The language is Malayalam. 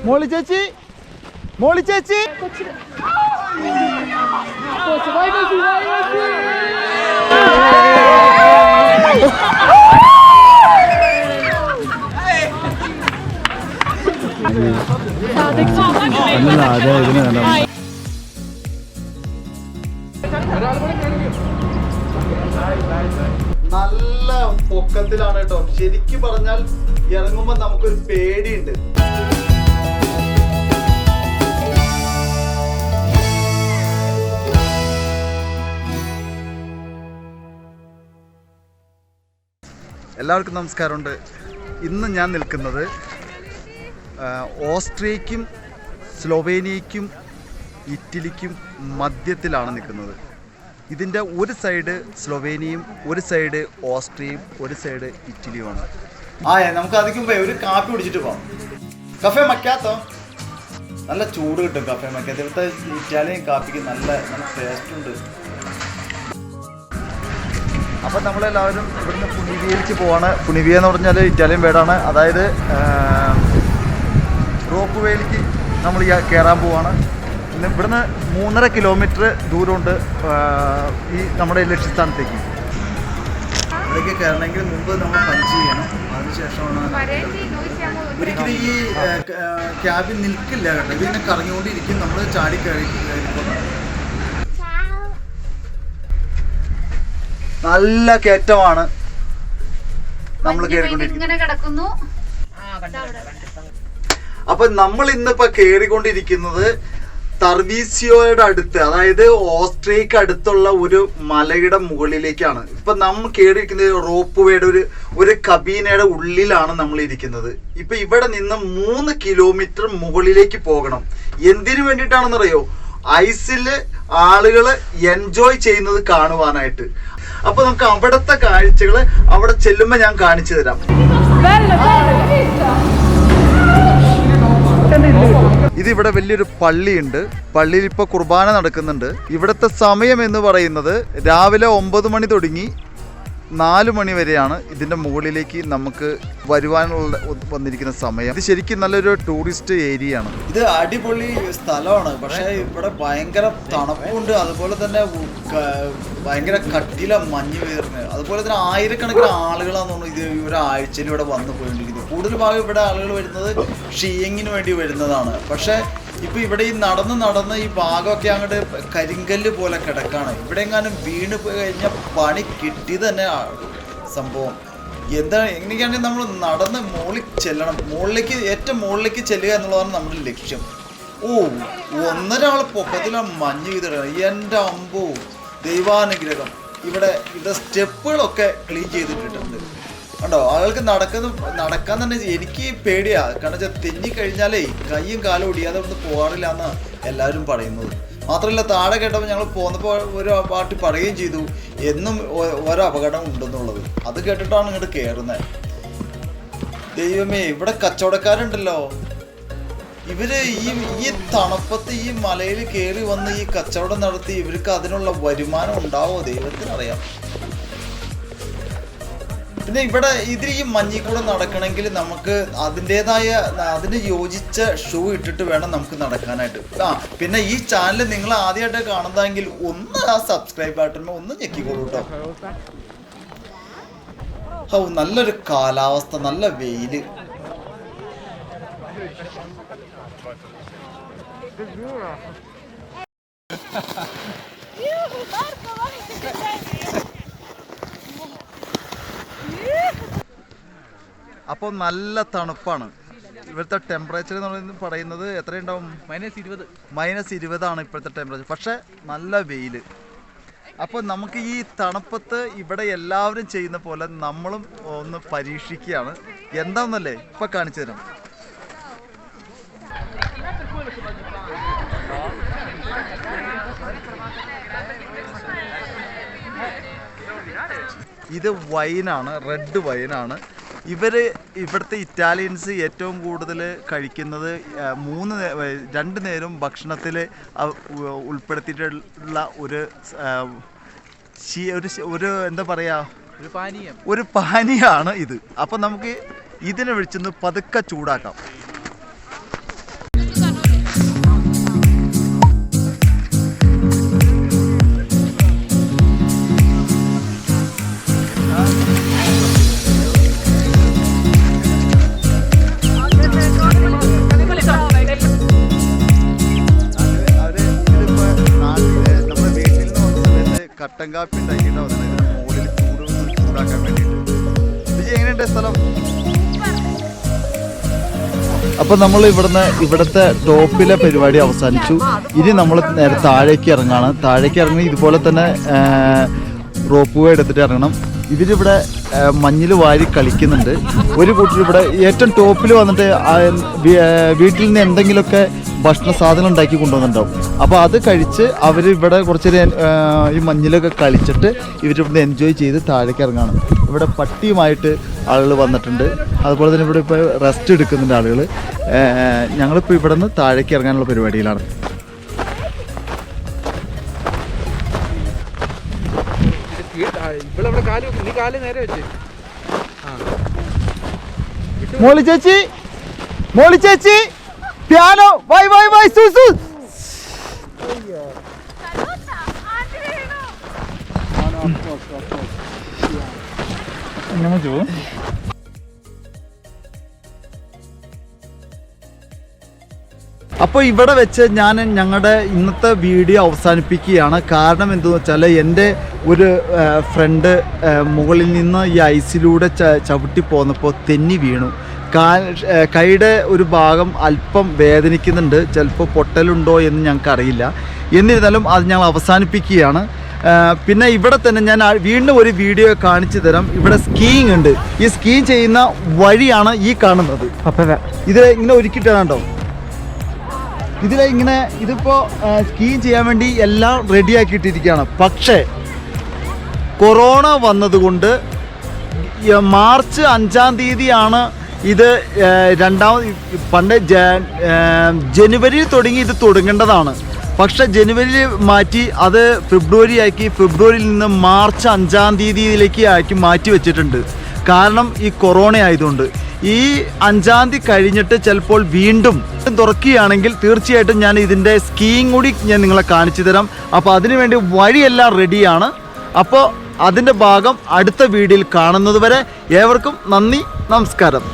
മോളി ചേച്ചി മോളി ചേച്ചി നല്ല പൊക്കത്തിലാണ് കേട്ടോ. ശരിക്കും പറഞ്ഞാൽ ഇറങ്ങുമ്പോ നമുക്കൊരു പേടിയുണ്ട്. എല്ലാവർക്കും നമസ്കാരമുണ്ട്. ഇന്ന് ഞാൻ നിൽക്കുന്നത് ഓസ്ട്രിയയ്ക്കും സ്ലൊവേനിയയ്ക്കും ഇറ്റലിക്കും മധ്യത്തിലാണ് നിൽക്കുന്നത്. ഇതിൻ്റെ ഒരു സൈഡ് സ്ലൊവേനിയയും ഒരു സൈഡ് ഓസ്ട്രിയയും ഒരു സൈഡ് ഇറ്റലിയുമാണ്. നമുക്ക് അതിക്ക് മുമ്പേ ഒരു കാപ്പി കുടിച്ചിട്ട് പോകാം. കഫേ മക്കാത്തോ? നല്ല ചൂട് കിട്ടും കഫേ മക്കാത്ത. ഇവിടുത്തെ ഇറ്റാലിയൻ കാപ്പിക്ക് നല്ല ടേസ്റ്റ് ഉണ്ട്. അപ്പം നമ്മളെല്ലാവരും ഇവിടുന്ന് പുണിവിയയിലേക്ക് പോവാണ്. പുണിവിയ എന്ന് പറഞ്ഞാൽ ഇറ്റാലിയൻ വേർഡാണ്. അതായത് റോപ്പ് വേയിലേക്ക് നമ്മൾ കയറാൻ പോവാണ്. ഇവിടുന്ന് 3.5 കിലോമീറ്റർ ദൂരമുണ്ട് ഈ നമ്മുടെ ലക്ഷ്യസ്ഥാനത്തേക്ക്. ഇവിടേക്ക് കയറണമെങ്കിൽ മുമ്പ് നമ്മൾ പഞ്ച് ചെയ്യണം. അതിനുശേഷമാണ് ഒരിക്കലും ഈ ക്യാബിൽ നിൽക്കില്ല കേട്ടോ. ഇതിങ്ങനെ കറങ്ങിക്കൊണ്ടിരിക്കും. നമ്മൾ ചാടി കയറിപ്പോൾ നല്ല കയറ്റമാണ് നമ്മൾ കയറിക്കൊണ്ടിരിക്കുന്നത്. അപ്പൊ നമ്മൾ ഇന്നിപ്പോ കയറിക്കൊണ്ടിരിക്കുന്നത് തർവീസിയോയുടെ അടുത്ത്, അതായത് ഓസ്ട്രിയക്ക് അടുത്തുള്ള ഒരു മലയുടെ മുകളിലേക്കാണ്. ഇപ്പൊ നമ്മൾ കയറിയിരിക്കുന്നത് റോപ്പ് വേയുടെ ഒരു കബീനയുടെ ഉള്ളിലാണ് നമ്മൾ ഇരിക്കുന്നത്. ഇപ്പൊ ഇവിടെ നിന്ന് 3 കിലോമീറ്റർ മുകളിലേക്ക് പോകണം. എന്തിനു വേണ്ടിയിട്ടാണെന്നറിയോ? ഐസില് ആളുകള് എൻജോയ് ചെയ്യുന്നത് കാണുവാനായിട്ട്. അപ്പൊ നമുക്ക് അവിടുത്തെ കാഴ്ചകള് അവിടെ ചെല്ലുമ്പോ ഞാൻ കാണിച്ചു തരാം. ഇതിവിടെ വലിയൊരു പള്ളിയുണ്ട്. പള്ളിയിൽ ഇപ്പൊ കുർബാന നടക്കുന്നുണ്ട്. ഇവിടുത്തെ സമയം എന്ന് പറയുന്നത് രാവിലെ 9 മണി തുടങ്ങി 4 മണി വരെയാണ് ഇതിന്റെ മുകളിലേക്ക് നമുക്ക് വരുവാനുള്ള വന്നിരിക്കുന്ന സമയം. ഇത് ശരിക്കും നല്ലൊരു ടൂറിസ്റ്റ് ഏരിയ ആണ്. ഇത് അടിപൊളി സ്ഥലമാണ്. പക്ഷെ ഇവിടെ ഭയങ്കര തണുപ്പുണ്ട്. അതുപോലെ തന്നെ ഭയങ്കര കട്ടില മഞ്ഞ് വീർന്ന്. അതുപോലെ തന്നെ ആയിരക്കണക്കിന് ആളുകളാന്ന് തോന്നുന്നു ഇത് ഒരാഴ്ചയിൽ ഇവിടെ വന്നു പോയിക്കൊണ്ടിരിക്കുന്നത്. കൂടുതൽ ഭാഗം ഇവിടെ ആളുകൾ വരുന്നത് ഷീയിങ്ങിന് വേണ്ടി വരുന്നതാണ്. പക്ഷെ ഇപ്പൊ ഇവിടെ ഈ നടന്ന് ഈ ഭാഗമൊക്കെ അങ്ങോട്ട് കരിങ്കല്ല് പോലെ കിടക്കാണ്. ഇവിടെ എങ്ങാനും വീണ് കഴിഞ്ഞാൽ പണി കിട്ടിയത് തന്നെ സംഭവം. എങ്ങനെയാണെങ്കിൽ നമ്മൾ നടന്ന് മുകളിൽ ചെല്ലണം. ഏറ്റവും മുകളിലേക്ക് ചെല്ലുക എന്നുള്ളതാണ് നമ്മുടെ ലക്ഷ്യം. 1.5 ആൾ പൊക്കത്തിലാണ് മഞ്ഞ് വീതിടുക. എൻ്റെ അമ്പോ ദൈവാനുഗ്രഹം. ഇവിടെ സ്റ്റെപ്പുകളൊക്കെ ക്ലീൻ ചെയ്തിട്ടിട്ടുണ്ട് കണ്ടോ. ആളുകൾക്ക് നടക്കാൻ തന്നെ എനിക്ക് പേടിയാ. കാരണം വെച്ചാൽ തെന്നിക്കഴിഞ്ഞാലേ കയ്യും കാലും ഒടിയാതെ ഒന്ന് പോകാറില്ല എന്നാണ് എല്ലാവരും പറയുന്നത്. മാത്രമല്ല താഴെ കേട്ടപ്പോൾ ഞങ്ങൾ പോന്നപ്പോൾ ഒരു പാർട്ടി പറയുകയും ചെയ്തു എന്നും ഓരോ അപകടം ഉണ്ടെന്നുള്ളത്. അത് കേട്ടിട്ടാണ് ഇങ്ങോട്ട് കയറുന്നത്. ദൈവമേ, ഇവിടെ കച്ചവടക്കാരുണ്ടല്ലോ. ഇവര് ഈ തണുപ്പത്ത് ഈ മലയിൽ കയറി വന്ന് ഈ കച്ചവടം നടത്തി ഇവർക്ക് അതിനുള്ള വരുമാനം ഉണ്ടാവുമോ ദൈവത്തിനറിയാം. പിന്നെ ഇവിടെ ഇതിൽ ഈ മഞ്ഞിൽ കൂടെ നടക്കണമെങ്കിൽ നമുക്ക് അതിന് യോജിച്ച ഷൂ ഇട്ടിട്ട് വേണം നമുക്ക് നടക്കാനായിട്ട്. പിന്നെ ഈ ചാനൽ നിങ്ങൾ ആദ്യമായിട്ട് കാണുന്നതെങ്കിൽ ഒന്ന് ആ സബ്സ്ക്രൈബ് ബട്ടൺ ഒന്ന് ഞെക്കിക്കോളൂ കേട്ടോ. നല്ലൊരു കാലാവസ്ഥ, നല്ല വെയില്. അപ്പോൾ നല്ല തണുപ്പാണ്. ഇവിടുത്തെ ടെമ്പറേച്ചർ എന്ന് പറയുന്നത് എത്രയുണ്ടാവും? -20 ഇപ്പോഴത്തെ ടെമ്പറേച്ചർ. പക്ഷെ നല്ല വെയിൽ. അപ്പോൾ നമുക്ക് ഈ തണുപ്പത്ത് ഇവിടെ എല്ലാവരും ചെയ്യുന്ന പോലെ നമ്മളും ഒന്ന് പരീക്ഷിക്കുകയാണ്. എന്താണെന്നല്ലേ ഇപ്പം കാണിച്ചു തരാം. ഇത് വൈനാണ്, റെഡ് വൈനാണ്. ഇവിടുത്തെ ഇറ്റാലിയൻസ് ഏറ്റവും കൂടുതൽ കഴിക്കുന്നത് 2 നേരം ഭക്ഷണത്തിൽ ഉൾപ്പെടുത്തിയിട്ടുള്ള ഒരു എന്താ പറയുക, ഒരു പാനീയമാണ് ഇത്. അപ്പം നമുക്ക് ഇതിനെ വിളിച്ചൊന്ന് പതുക്കെ ചൂടാക്കാം. കട്ടൻ കാപ്പി ഉണ്ടാക്കിയിട്ടാണ് ഇതിന് മുകളിൽ ചൂടാക്കാൻ വേണ്ടിയിട്ട്. ഇത് എങ്ങനെയുണ്ട് സ്ഥലം? അപ്പോൾ നമ്മൾ ഇവിടുത്തെ ടോപ്പിലെ പരിപാടി അവസാനിച്ചു. ഇനി നമ്മൾ നേരെ താഴേക്ക് ഇറങ്ങാണ്. താഴേക്ക് ഇറങ്ങി ഇതുപോലെ തന്നെ റോപ്പ് വേ എടുത്തിട്ട് ഇറങ്ങണം. ഇവരിവിടെ മഞ്ഞിൽ വാരി കളിക്കുന്നുണ്ട്. ഒരു കൂട്ടർ ഇവിടെ ഏറ്റവും ടോപ്പിൽ വന്നിട്ട് വീട്ടിൽ നിന്ന് എന്തെങ്കിലുമൊക്കെ ഭക്ഷണ സാധനം ഉണ്ടാക്കി കൊണ്ടുവന്നിട്ടുണ്ടാവും. അപ്പോൾ അത് കഴിച്ച് അവരിവിടെ കുറച്ച് ഈ മഞ്ഞിലൊക്കെ കളിച്ചിട്ട് ഇവരിവിടുന്ന് എൻജോയ് ചെയ്ത് താഴേക്ക് ഇറങ്ങാണ്. ഇവിടെ പട്ടിയുമായിട്ട് ആളുകൾ വന്നിട്ടുണ്ട്. അതുപോലെ തന്നെ ഇവിടെ ഇപ്പോൾ റെസ്റ്റ് എടുക്കുന്നുണ്ട് ആളുകൾ. ഞങ്ങളിപ്പോൾ ഇവിടെ നിന്ന് താഴേക്ക് ഇറങ്ങാനുള്ള പരിപാടിയിലാണ്. മോളി ചേച്ചി പിയാനോ വൈ സൂസു. അപ്പോൾ ഇവിടെ വെച്ച് ഞാൻ ഞങ്ങളുടെ ഇന്നത്തെ വീഡിയോ അവസാനിപ്പിക്കുകയാണ്. കാരണം എന്തെന്ന് വെച്ചാൽ എൻ്റെ ഒരു ഫ്രണ്ട് മുകളിൽ നിന്ന് ഈ ഐസിലൂടെ ചവിട്ടി പോന്നപ്പോൾ തെന്നി വീണു. കൈയുടെ ഒരു ഭാഗം അല്പം വേദനിക്കുന്നുണ്ട്. ചിലപ്പോൾ പൊട്ടലുണ്ടോ എന്ന് ഞങ്ങൾക്കറിയില്ല. എന്നിരുന്നാലും അത് ഞങ്ങൾ അവസാനിപ്പിക്കുകയാണ്. പിന്നെ ഇവിടെ തന്നെ ഞാൻ വീണ്ടും ഒരു വീഡിയോ കാണിച്ചു തരാം. ഇവിടെ സ്കീയിങ് ഉണ്ട്. ഈ സ്കീ ചെയ്യുന്ന വഴിയാണ് ഈ കാണുന്നത്. ഇത് ഇങ്ങനെ ഒരുക്കിയിട്ടാണോ ഇതിപ്പോൾ സ്കീ ചെയ്യാൻ വേണ്ടി എല്ലാം റെഡിയാക്കിയിട്ടിരിക്കുകയാണ്. പക്ഷേ കൊറോണ വന്നതുകൊണ്ട് മാർച്ച് 5-ാം തീയതിയാണ് ഇത് പണ്ട് ജനുവരിയിൽ തുടങ്ങി ഇത് തുടങ്ങേണ്ടതാണ്. പക്ഷെ ജനുവരിയിൽ മാറ്റി അത് ഫെബ്രുവരി ആക്കി. ഫെബ്രുവരിയിൽ നിന്ന് മാർച്ച് 5-ാം തീയതിയിലേക്ക് ആക്കി മാറ്റി വെച്ചിട്ടുണ്ട്. കാരണം ഈ കൊറോണ ആയതുകൊണ്ട്. ഈ 5-ാം തീയതി കഴിഞ്ഞിട്ട് ചിലപ്പോൾ വീണ്ടും തുറക്കുകയാണെങ്കിൽ തീർച്ചയായിട്ടും ഞാൻ ഇതിൻ്റെ സ്കീയിങ് കൂടി ഞാൻ നിങ്ങളെ കാണിച്ചു തരാം. അപ്പോൾ അതിനുവേണ്ടി വഴിയെല്ലാം റെഡിയാണ്. അപ്പോൾ അതിൻ്റെ ഭാഗം അടുത്ത വീഡിയോയിൽ കാണുന്നത് വരെ ഏവർക്കും നന്ദി, നമസ്കാരം.